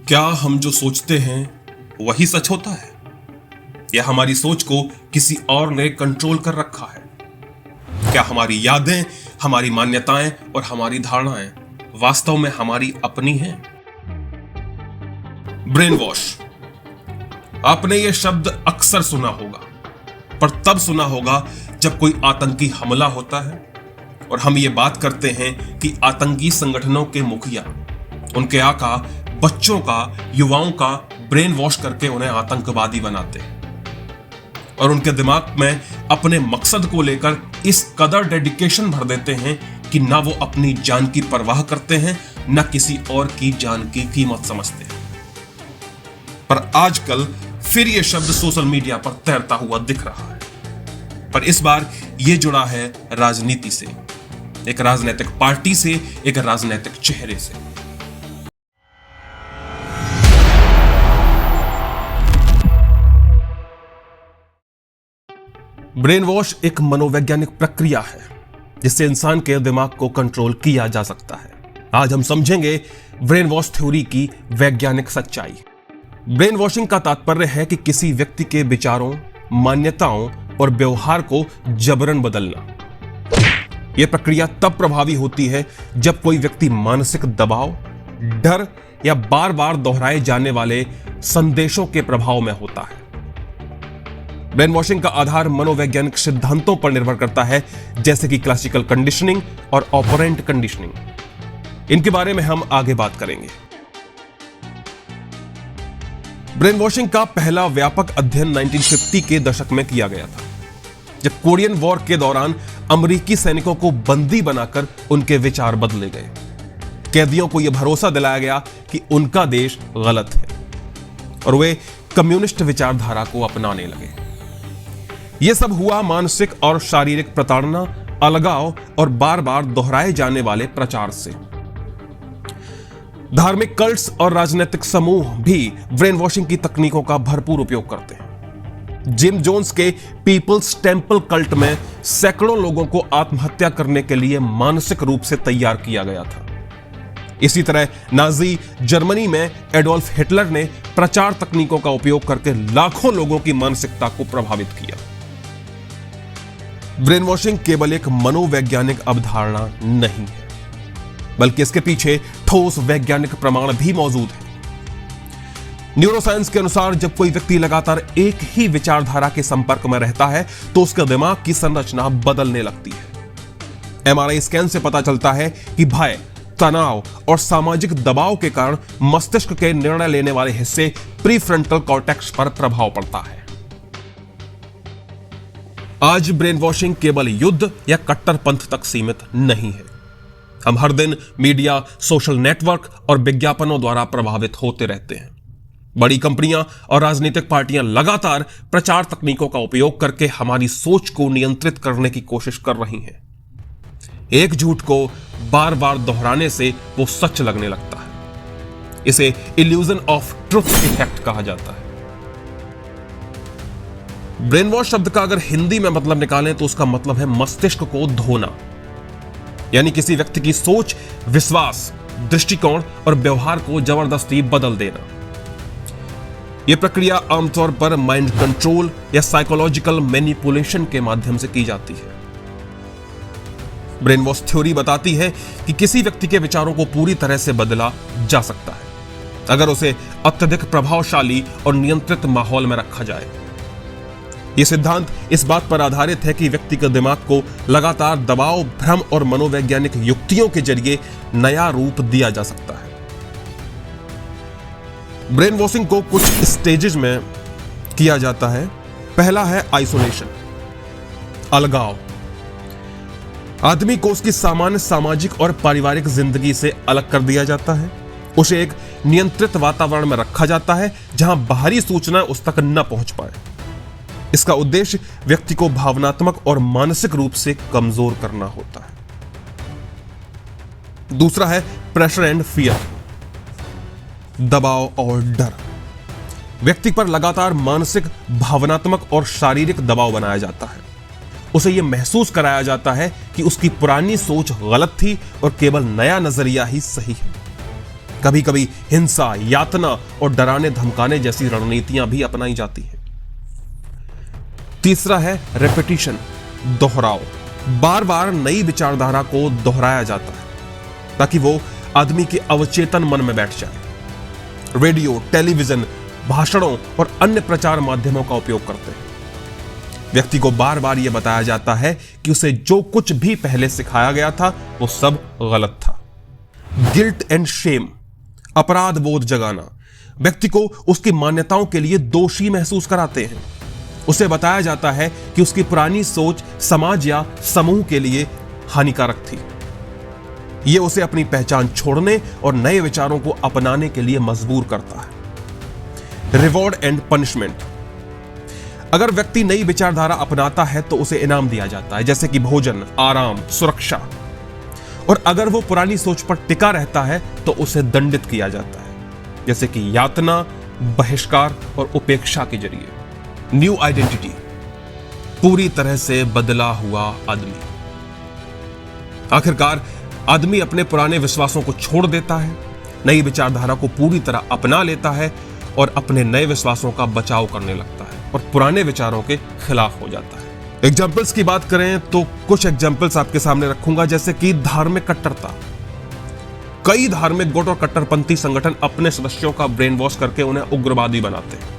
क्या हम जो सोचते हैं वही सच होता है, या हमारी सोच को किसी और ने कंट्रोल कर रखा है? क्या हमारी यादें, हमारी मान्यताएं और हमारी धारणाएं वास्तव में हमारी अपनी हैं? Brain wash. आपने यह शब्द अक्सर सुना होगा, पर तब सुना होगा जब कोई आतंकी हमला होता है और हम ये बात करते हैं कि आतंकी संगठनों के मुखिया उनके आका बच्चों का, युवाओं का ब्रेन वॉश करके उन्हें आतंकवादी बनाते हैं और उनके दिमाग में अपने मकसद को लेकर इस कदर डेडिकेशन भर देते हैं कि ना वो अपनी जान की परवाह करते हैं, ना किसी और की जान की कीमत समझते हैं। पर आजकल फिर ये शब्द सोशल मीडिया पर तैरता हुआ दिख रहा है, पर इस बार ये जुड़ा है राजनीति से, एक राजनीतिक पार्टी से, एक राजनीतिक चेहरे से। ब्रेन वॉश एक मनोवैज्ञानिक प्रक्रिया है जिससे इंसान के दिमाग को कंट्रोल किया जा सकता है। आज हम समझेंगे ब्रेन वॉश थ्योरी की वैज्ञानिक सच्चाई। ब्रेन वॉशिंग का तात्पर्य है कि किसी व्यक्ति के विचारों, मान्यताओं और व्यवहार को जबरन बदलना। यह प्रक्रिया तब प्रभावी होती है जब कोई व्यक्ति मानसिक दबाव, डर या बार बार दोहराए जाने वाले संदेशों के प्रभाव में होता है। ब्रेन वॉशिंग का आधार मनोवैज्ञानिक सिद्धांतों पर निर्भर करता है, जैसे कि क्लासिकल कंडीशनिंग और ऑपरेंट कंडीशनिंग। इनके बारे में हम आगे बात करेंगे। ब्रेन वॉशिंग का पहला व्यापक अध्ययन 1950 के दशक में किया गया था, जब कोरियन वॉर के दौरान अमेरिकी सैनिकों को बंदी बनाकर उनके विचार बदले गए। कैदियों को यह भरोसा दिलाया गया कि उनका देश गलत है और वे कम्युनिस्ट विचारधारा को अपनाने लगे। यह सब हुआ मानसिक और शारीरिक प्रताड़ना, अलगाव और बार बार दोहराए जाने वाले प्रचार से। धार्मिक कल्ट्स और राजनीतिक समूह भी ब्रेन वॉशिंग की तकनीकों का भरपूर उपयोग करते हैं। जिम जोन्स के पीपल्स टेंपल कल्ट में सैकड़ों लोगों को आत्महत्या करने के लिए मानसिक रूप से तैयार किया गया था। इसी तरह नाजी जर्मनी में एडोल्फ हिटलर ने प्रचार तकनीकों का उपयोग करके लाखों लोगों की मानसिकता को प्रभावित किया। ब्रेन वॉशिंग केवल एक मनोवैज्ञानिक अवधारणा नहीं है, बल्कि इसके पीछे ठोस वैज्ञानिक प्रमाण भी मौजूद है। न्यूरोसाइंस के अनुसार जब कोई व्यक्ति लगातार एक ही विचारधारा के संपर्क में रहता है तो उसके दिमाग की संरचना बदलने लगती है। एमआरआई स्कैन से पता चलता है कि भय, तनाव और सामाजिक दबाव के कारण मस्तिष्क के निर्णय लेने वाले हिस्से प्रीफ्रंटल कॉर्टेक्स पर प्रभाव पड़ता है। आज ब्रेन वॉशिंग केवल युद्ध या कट्टरपंथ तक सीमित नहीं है। हम हर दिन मीडिया, सोशल नेटवर्क और विज्ञापनों द्वारा प्रभावित होते रहते हैं। बड़ी कंपनियां और राजनीतिक पार्टियां लगातार प्रचार तकनीकों का उपयोग करके हमारी सोच को नियंत्रित करने की कोशिश कर रही हैं। एक झूठ को बार बार दोहराने से वो सच लगने लगता है। इसे इल्यूजन ऑफ ट्रुथ इफेक्ट कहा जाता है। ब्रेन वॉश शब्द का अगर हिंदी में मतलब निकालें तो उसका मतलब है मस्तिष्क को धोना, यानी किसी व्यक्ति की सोच, विश्वास, दृष्टिकोण और व्यवहार को जबरदस्ती बदल देना। यह प्रक्रिया आमतौर पर माइंड कंट्रोल या साइकोलॉजिकल मैनिपुलेशन के माध्यम से की जाती है। ब्रेन वॉश थ्योरी बताती है कि किसी व्यक्ति के विचारों को पूरी तरह से बदला जा सकता है अगर उसे अत्यधिक प्रभावशाली और नियंत्रित माहौल में रखा जाए। यह सिद्धांत इस बात पर आधारित है कि व्यक्ति के दिमाग को लगातार दबाव, भ्रम और मनोवैज्ञानिक युक्तियों के जरिए नया रूप दिया जा सकता है। ब्रेन वॉशिंग को कुछ स्टेजेस में किया जाता है। पहला है आइसोलेशन, अलगाव। आदमी को उसकी सामान्य सामाजिक और पारिवारिक जिंदगी से अलग कर दिया जाता है। उसे एक नियंत्रित वातावरण में रखा जाता है जहां बाहरी सूचना उस तक न पहुंच पाए। इसका उद्देश्य व्यक्ति को भावनात्मक और मानसिक रूप से कमजोर करना होता है। दूसरा है प्रेशर एंड फियर, दबाव और डर। व्यक्ति पर लगातार मानसिक, भावनात्मक और शारीरिक दबाव बनाया जाता है। उसे यह महसूस कराया जाता है कि उसकी पुरानी सोच गलत थी और केवल नया नजरिया ही सही है। कभी कभी हिंसा, यातना और डराने धमकाने जैसी रणनीतियां भी अपनाई जाती हैं। तीसरा है रेपिटेशन, दोहराव। बार बार नई विचारधारा को दोहराया जाता है ताकि वो आदमी के अवचेतन मन में बैठ जाए। रेडियो, टेलीविजन, भाषणों और अन्य प्रचार माध्यमों का उपयोग करते हैं। व्यक्ति को बार बार यह बताया जाता है कि उसे जो कुछ भी पहले सिखाया गया था वो सब गलत था। गिल्ट एंड शेम, अपराध बोध जगाना, व्यक्ति को उसकी मान्यताओं के लिए दोषी महसूस कराते हैं। उसे बताया जाता है कि उसकी पुरानी सोच समाज या समूह के लिए हानिकारक थी। यह उसे अपनी पहचान छोड़ने और नए विचारों को अपनाने के लिए मजबूर करता है। रिवॉर्ड एंड पनिशमेंट, अगर व्यक्ति नई विचारधारा अपनाता है तो उसे इनाम दिया जाता है, जैसे कि भोजन, आराम, सुरक्षा। और अगर वो पुरानी सोच पर टिका रहता है तो उसे दंडित किया जाता है, जैसे कि यातना, बहिष्कार और उपेक्षा के जरिए। न्यू आइडेंटिटी, पूरी तरह से बदला हुआ आदमी। आखिरकार आदमी अपने पुराने विश्वासों को छोड़ देता है, नई विचारधारा को पूरी तरह अपना लेता है और अपने नए विश्वासों का बचाव करने लगता है और पुराने विचारों के खिलाफ हो जाता है। एग्जाम्पल्स की बात करें तो कुछ एग्जाम्पल्स आपके सामने रखूंगा, जैसे कि धार्मिक कट्टरता। कई धार्मिक गुट और कट्टरपंथी संगठन अपने सदस्यों का ब्रेन वॉश करके उन्हें उग्रवादी बनाते हैं।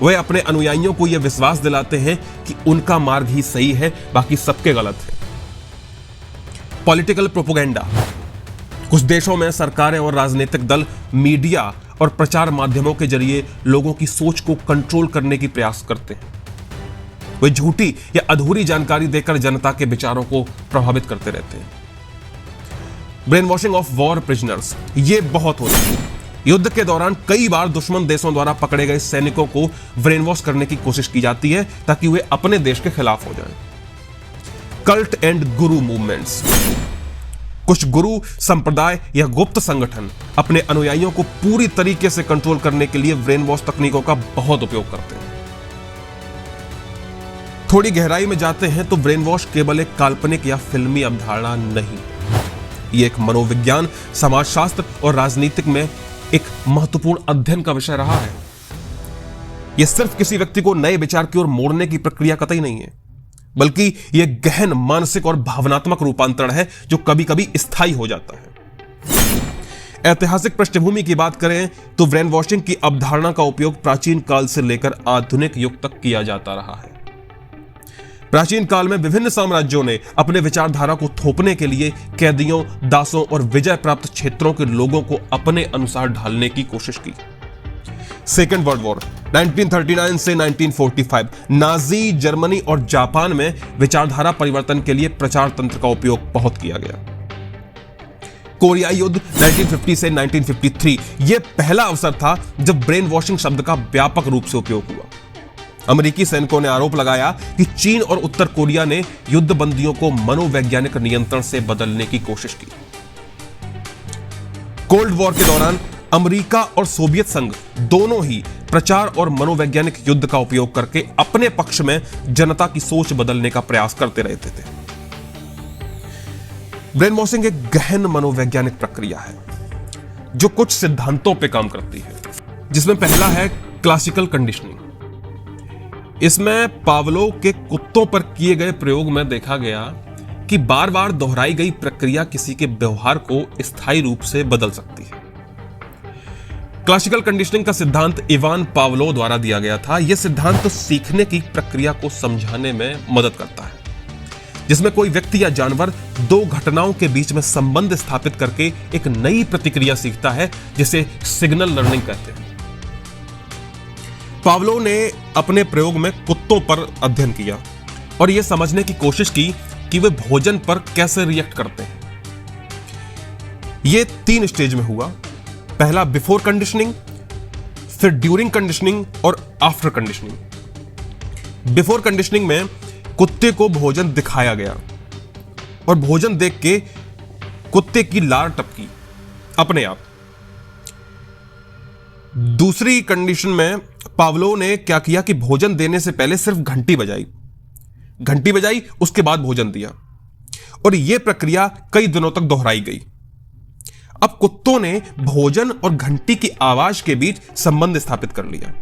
वे अपने अनुयायियों को यह विश्वास दिलाते हैं कि उनका मार्ग ही सही है, बाकी सबके गलत है। पॉलिटिकल प्रोपेगेंडा, कुछ देशों में सरकारें और राजनीतिक दल मीडिया और प्रचार माध्यमों के जरिए लोगों की सोच को कंट्रोल करने की प्रयास करते हैं। वे झूठी या अधूरी जानकारी देकर जनता के विचारों को प्रभावित करते रहते हैं। Brain washing of war prisoners, ये बहुत होता है। युद्ध के दौरान कई बार दुश्मन देशों द्वारा पकड़े गए सैनिकों को ब्रेन वॉश करने की कोशिश की जाती है ताकि वे अपने देश के खिलाफ हो जाएं। कल्ट एंड गुरु मूवमेंट्स, कुछ गुरु संप्रदाय या गुप्त संगठन अपने अनुयायियों को पूरी तरीके से कंट्रोल करने के लिए ब्रेन वॉश तकनीकों का बहुत उपयोग करते हैं। थोड़ी गहराई में जाते हैं तो ब्रेन वॉश केवल एक काल्पनिक या फिल्मी अवधारणा नहीं, यह एक मनोविज्ञान, समाजशास्त्र और राजनीतिक में एक महत्वपूर्ण अध्ययन का विषय रहा है। यह सिर्फ किसी व्यक्ति को नए विचार की ओर मोड़ने की प्रक्रिया कतई नहीं है, बल्कि यह गहन मानसिक और भावनात्मक रूपांतरण है जो कभी कभी स्थायी हो जाता है। ऐतिहासिक पृष्ठभूमि की बात करें तो ब्रेन वॉशिंग की अवधारणा का उपयोग प्राचीन काल से लेकर आधुनिक युग तक किया जाता रहा है। प्राचीन काल में विभिन्न साम्राज्यों ने अपने विचारधारा को थोपने के लिए कैदियों, दासों और विजय प्राप्त क्षेत्रों के लोगों को अपने अनुसार ढालने की कोशिश की। सेकेंड वर्ल्ड वॉर 1939 से 1945, नाजी जर्मनी और जापान में विचारधारा परिवर्तन के लिए प्रचार तंत्र का उपयोग बहुत किया गया। कोरियाई युद्ध 1950 से 1953, यह पहला अवसर था जब ब्रेन वॉशिंग शब्द का व्यापक रूप से उपयोग हुआ। अमेरिकी सैनिकों ने आरोप लगाया कि चीन और उत्तर कोरिया ने युद्ध बंदियों को मनोवैज्ञानिक नियंत्रण से बदलने की कोशिश की। कोल्ड वॉर के दौरान अमेरिका और सोवियत संघ दोनों ही प्रचार और मनोवैज्ञानिक युद्ध का उपयोग करके अपने पक्ष में जनता की सोच बदलने का प्रयास करते रहते थे। ब्रेन वॉशिंग एक गहन मनोवैज्ञानिक प्रक्रिया है जो कुछ सिद्धांतों पे काम करती है, जिसमें पहला है क्लासिकल कंडीशनिंग। इसमें पावलोव के कुत्तों पर किए गए प्रयोग में देखा गया कि बार बार दोहराई गई प्रक्रिया किसी के व्यवहार को स्थायी रूप से बदल सकती है। क्लासिकल कंडीशनिंग का सिद्धांत इवान पावलोव द्वारा दिया गया था। यह सिद्धांत तो सीखने की प्रक्रिया को समझाने में मदद करता है, जिसमें कोई व्यक्ति या जानवर दो घटनाओं के बीच में संबंध स्थापित करके एक नई प्रतिक्रिया सीखता है, जिसे सिग्नल लर्निंग कहते हैं। पावलोव ने अपने प्रयोग में कुत्तों पर अध्ययन किया और यह समझने की कोशिश की कि वे भोजन पर कैसे रिएक्ट करते हैं। यह 3 स्टेज में हुआ। पहला बिफोर कंडीशनिंग, फिर ड्यूरिंग कंडीशनिंग और आफ्टर कंडीशनिंग। बिफोर कंडीशनिंग में कुत्ते को भोजन दिखाया गया और भोजन देख के कुत्ते की लार टपकी अपने आप। दूसरी कंडीशन में पावलोव ने क्या किया कि भोजन देने से पहले सिर्फ घंटी बजाई, उसके बाद भोजन दिया और यह प्रक्रिया कई दिनों तक दोहराई गई। अब कुत्तों ने भोजन और घंटी की आवाज के बीच संबंध स्थापित कर लिया।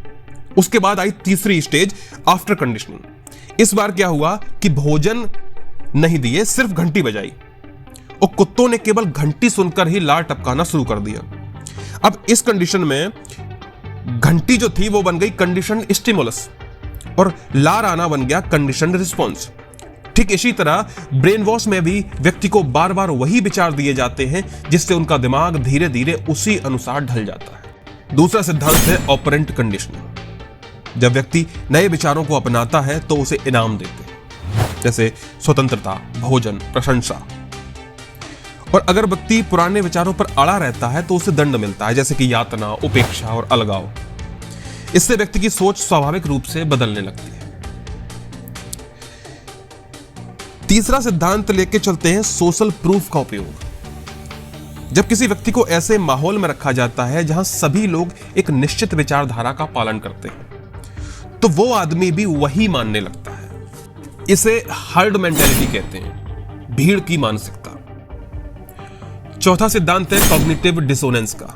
उसके बाद आई तीसरी स्टेज, आफ्टर कंडीशनिंग। इस बार क्या हुआ कि भोजन नहीं दिए, सिर्फ घंटी बजाई और कुत्तों ने केवल घंटी सुनकर ही लार टपकाना शुरू कर दिया। अब इस कंडीशन में घंटी जो थी वो बन गई कंडीशन स्टिमुलस और लार आना बन गया कंडीशन रिस्पॉन्स। ठीक इसी तरह ब्रेन वॉश में भी व्यक्ति को बार बार वही विचार दिए जाते हैं जिससे उनका दिमाग धीरे धीरे उसी अनुसार ढल जाता है। दूसरा सिद्धांत है ऑपरेंट कंडीशनिंग। जब व्यक्ति नए विचारों को अपनाता है तो उसे इनाम देते हैं, जैसे स्वतंत्रता, भोजन, प्रशंसा। और अगर व्यक्ति पुराने विचारों पर अड़ा रहता है तो उसे दंड मिलता है, जैसे कि यातना, उपेक्षा और अलगाव। इससे व्यक्ति की सोच स्वाभाविक रूप से बदलने लगती है। तीसरा सिद्धांत लेके चलते हैं सोशल प्रूफ का उपयोग। जब किसी व्यक्ति को ऐसे माहौल में रखा जाता है जहां सभी लोग एक निश्चित विचारधारा का पालन करते हैं तो वो आदमी भी वही मानने लगता है। इसे हर्ड मेंटालिटी कहते हैं, भीड़ की मानसिकता। चौथा सिद्धांत है कॉग्निटिव डिसोनेंस का।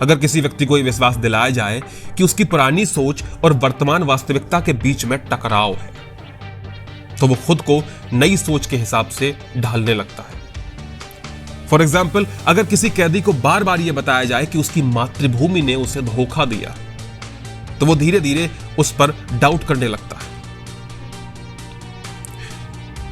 अगर किसी व्यक्ति को यह विश्वास दिलाया जाए कि उसकी पुरानी सोच और वर्तमान वास्तविकता के बीच में टकराव है तो वो खुद को नई सोच के हिसाब से ढालने लगता है। फॉर एग्जाम्पल, अगर किसी कैदी को बार बार यह बताया जाए कि उसकी मातृभूमि ने उसे धोखा दिया तो वो धीरे धीरे उस पर डाउट करने लगता है।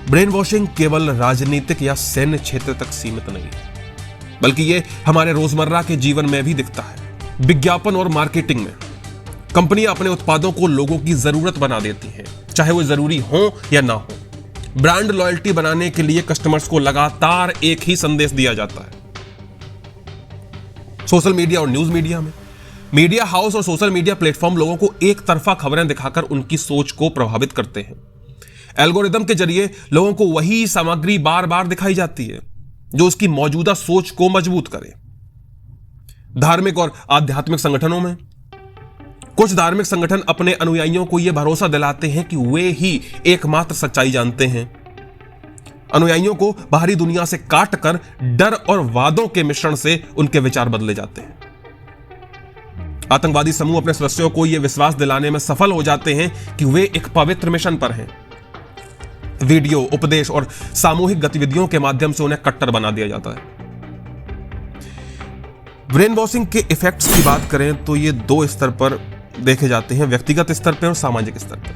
ब्रेन वॉशिंग केवल राजनीतिक या सैन्य क्षेत्र तक सीमित नहीं है, बल्कि ये हमारे रोजमर्रा के जीवन में भी दिखता है। विज्ञापन और मार्केटिंग में कंपनियां अपने उत्पादों को लोगों की जरूरत बना देती हैं, चाहे वो जरूरी हो या ना हो। ब्रांड लॉयल्टी बनाने के लिए कस्टमर्स को लगातार एक ही संदेश दिया जाता है। सोशल मीडिया और न्यूज मीडिया में मीडिया हाउस और सोशल मीडिया प्लेटफॉर्म लोगों को एक तरफा खबरें दिखाकर उनकी सोच को प्रभावित करते हैं। एल्गोरिदम के जरिए लोगों को वही सामग्री बार बार दिखाई जाती है जो उसकी मौजूदा सोच को मजबूत करे। धार्मिक और आध्यात्मिक संगठनों में कुछ धार्मिक संगठन अपने अनुयायियों को यह भरोसा दिलाते हैं कि वे ही एकमात्र सच्चाई जानते हैं। अनुयायियों को बाहरी दुनिया से काटकर डर और वादों के मिश्रण से उनके विचार बदले जाते हैं। आतंकवादी समूह अपने सदस्यों को यह विश्वास दिलाने में सफल हो जाते हैं कि वे एक पवित्र मिशन पर हैं। वीडियो, उपदेश और सामूहिक गतिविधियों के माध्यम से उन्हें कट्टर बना दिया जाता है। ब्रेन वॉशिंग के इफेक्ट्स की बात करें तो ये दो स्तर पर देखे जाते हैं, व्यक्तिगत स्तर पर और सामाजिक स्तर पर।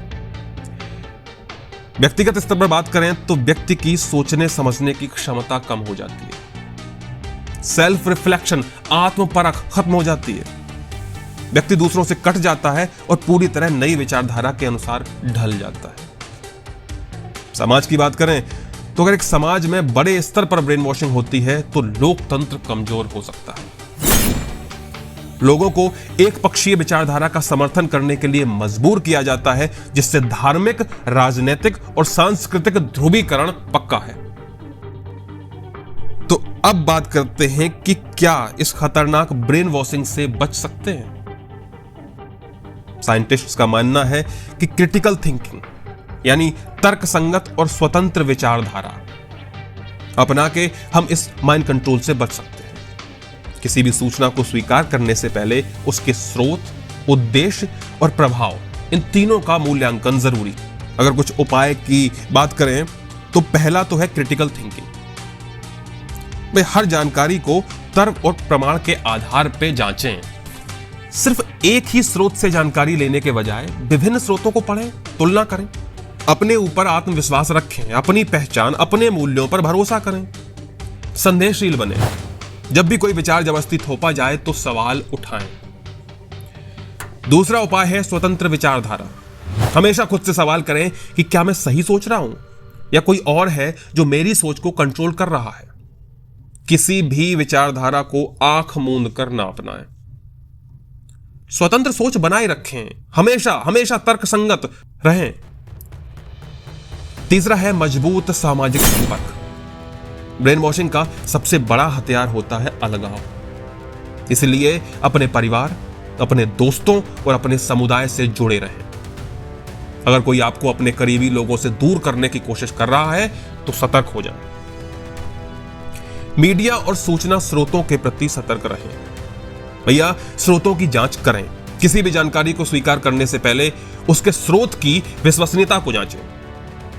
व्यक्तिगत स्तर पर बात करें तो व्यक्ति की सोचने समझने की क्षमता कम हो जाती है। सेल्फ रिफ्लेक्शन, आत्म परख खत्म हो जाती है। व्यक्ति दूसरों से कट जाता है और पूरी तरह नई विचारधारा के अनुसार ढल जाता है। समाज की बात करें तो अगर एक समाज में बड़े स्तर पर ब्रेन वॉशिंग होती है तो लोकतंत्र कमजोर हो सकता है। लोगों को एक पक्षीय विचारधारा का समर्थन करने के लिए मजबूर किया जाता है, जिससे धार्मिक, राजनीतिक और सांस्कृतिक ध्रुवीकरण पक्का है। तो अब बात करते हैं कि क्या इस खतरनाक ब्रेन वॉशिंग से बच सकते हैं। साइंटिस्ट्स का मानना है कि क्रिटिकल थिंकिंग यानी तर्कसंगत और स्वतंत्र विचारधारा अपना के हम इस माइंड कंट्रोल से बच सकते हैं। किसी भी सूचना को स्वीकार करने से पहले उसके स्रोत, उद्देश्य और प्रभाव, इन तीनों का मूल्यांकन जरूरी। अगर कुछ उपाय की बात करें तो पहला तो है क्रिटिकल थिंकिंग। वे हर जानकारी को तर्क और प्रमाण के आधार पर जांचें। सिर्फ एक ही स्रोत से जानकारी लेने के बजाय विभिन्न स्रोतों को पढ़ें, तुलना करें। अपने ऊपर आत्मविश्वास रखें, अपनी पहचान, अपने मूल्यों पर भरोसा करें। संदेहशील बने। जब भी कोई विचार जबरदस्ती थोपा जाए तो सवाल उठाएं। दूसरा उपाय है स्वतंत्र विचारधारा। हमेशा खुद से सवाल करें कि क्या मैं सही सोच रहा हूं या कोई और है जो मेरी सोच को कंट्रोल कर रहा है। किसी भी विचारधारा को आंख मूंद कर ना अपनाएं। स्वतंत्र सोच बनाए रखें, हमेशा हमेशा तर्कसंगत रहें। तीसरा है मजबूत सामाजिक संपर्क। ब्रेन वॉशिंग का सबसे बड़ा हथियार होता है अलगाव। इसलिए अपने परिवार, अपने दोस्तों और अपने समुदाय से जुड़े रहें। अगर कोई आपको अपने करीबी लोगों से दूर करने की कोशिश कर रहा है तो सतर्क हो जाएं। मीडिया और सूचना स्रोतों के प्रति सतर्क रहें। भैया, स्रोतों की जांच करें। किसी भी जानकारी को स्वीकार करने से पहले उसके स्रोत की विश्वसनीयता को जांचें।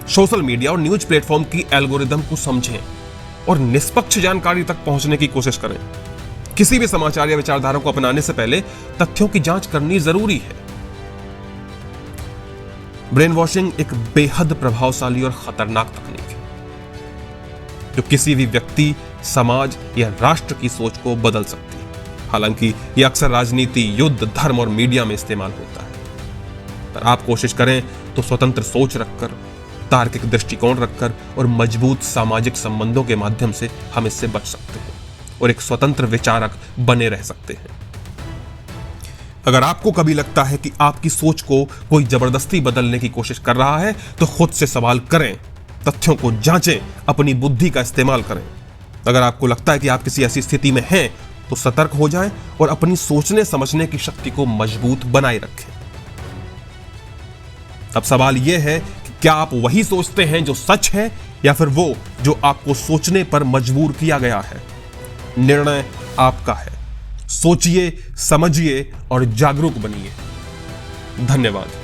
सोशल मीडिया और न्यूज प्लेटफॉर्म की एल्गोरिदम को समझें और निष्पक्ष जानकारी तक पहुंचने की कोशिश करें। किसी भी समाचार या विचारधारा को अपनाने से पहले तथ्यों की जांच करनी जरूरी है। ब्रेन वॉशिंग एक बेहद प्रभावशाली और खतरनाक तकनीक है जो किसी भी व्यक्ति, समाज या राष्ट्र की सोच को बदल सकती है। हालांकि यह अक्सर राजनीति, युद्ध, धर्म और मीडिया में इस्तेमाल होता है। पर आप कोशिश करें तो स्वतंत्र सोच रखकर, तार्किक दृष्टिकोण रखकर और मजबूत सामाजिक संबंधों के माध्यम से हम इससे बच सकते हैं और एक स्वतंत्र विचारक बने रह सकते हैं। अगर आपको कभी लगता है कि आपकी सोच को कोई जबरदस्ती बदलने की कोशिश कर रहा है तो खुद से सवाल करें, तथ्यों को जांचें, अपनी बुद्धि का इस्तेमाल करें। अगर आपको लगता है कि आप किसी ऐसी स्थिति में हैं तो सतर्क हो जाएं और अपनी सोचने समझने की शक्ति को मजबूत बनाए रखें। अब सवाल यह है कि क्या आप वही सोचते हैं जो सच है या फिर वो जो आपको सोचने पर मजबूर किया गया है? निर्णय आपका है। सोचिए, समझिए और जागरूक बनिए। धन्यवाद।